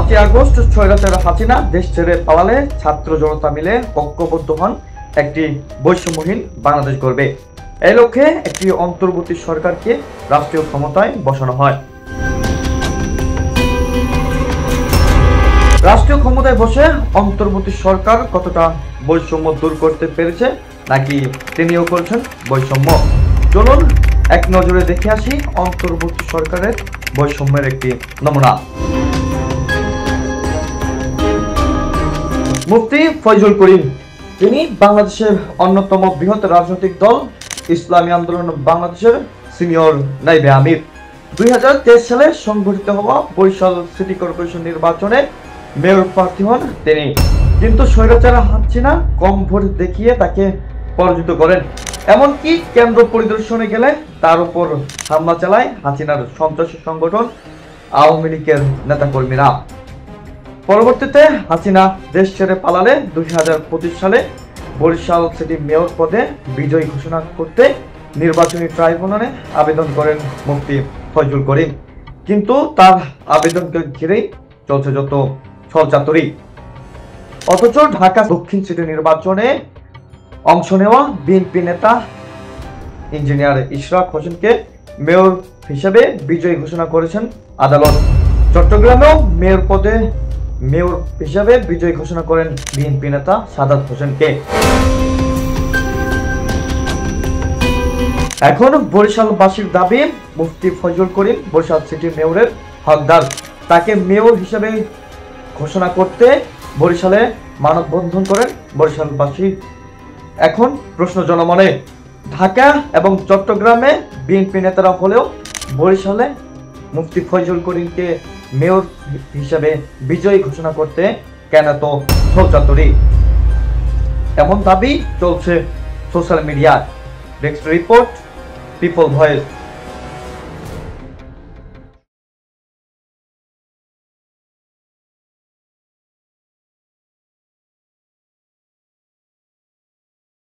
5ই August স্বৈরাচার হাসিনা দেশ ছেড়ে পালালে ছাত্র জনতা মিলে ঐক্যবদ্ধ হন একটি বৈষম্যহীন বাংলাদেশ গড়বে। এই লক্ষ্যে একটি অন্তর্বর্তী সরকারকে রাষ্ট্রীয় ক্ষমতায় বসানো হয়। রাষ্ট্রীয় ক্ষমতায় বসে অন্তর্বর্তী সরকার কতটা বৈষম্য দূর করতে পেরেছে, নাকি তিনিও করছেন বৈষম্য? চলুন এক নজরে দেখে আসি অন্তর্বর্তী সরকারের বৈষম্যের একটি নমুনা। মুফতি ফয়জুল করিম, তিনি বাংলাদেশের অন্যতম বৃহৎ রাজনৈতিক দল ইসলামী আন্দোলন বাংলাদেশের সিনিয়র নায়েবে আমির। 2023 সালে সংঘটিত হওয়া বরিশাল সিটি কর্পোরেশন নির্বাচনে মেয়র প্রার্থী হন তিনি, কিন্তু স্বৈরাচার হাসিনা কম ভোট দেখিয়ে তাকে পরাজিত করেন। এমনকি কেন্দ্র পরিদর্শনে গেলে তার উপর হামলা চালায় হাসিনার সন্ত্রাসী সংগঠন আওয়ামী লীগের নেতাকর্মীরা। পরবর্তীতে হাসিনা দেশ ছেড়ে পালালে 2025 সালে বরিশাল সিটি মেয়র পদে বিজয়ী ঘোষণা করতে নির্বাচনী ট্রাইব্যুনালে আবেদন করেন মুফতি ফয়জুল করিম, কিন্তু তার আবেদনকে ঘিরেই চলছে যত ছলচাতুরি। অথচ ঢাকা দক্ষিণ সিটি নির্বাচনে অংশ নেওয়া বিএনপি নেতা ইঞ্জিনিয়ার ইশরাক হোসেনকে মেয়র হিসেবে বিজয়ী ঘোষণা করেছেন আদালত। চট্টগ্রামেও মেয়র পদে মেয়র হিসেবে বিজয়ী ঘোষণা করেন বিএনপি নেতা সাদাত হোসেনকে। এখন বরিশালবাসীর দাবি, মুফতি ফয়জুল করিম বরিশাল সিটি মেয়রের হকদার। তাকে মেয়র হিসেবে ঘোষণা করতে বরিশালে মানববন্ধন করেন বরিশালবাসী। এখন প্রশ্ন জনমনে, ঢাকা এবং চট্টগ্রামে বিএনপি নেতারা হলেও বরিশালে মুফতি ফয়জুল করিমকে মেয়র হিসেবে বিজয়ী ঘোষণা করতে কেন তো ছলচাতুরি? এমন দাবি চলছে সোশ্যাল মিডিয়ায়। Desk report, people voice.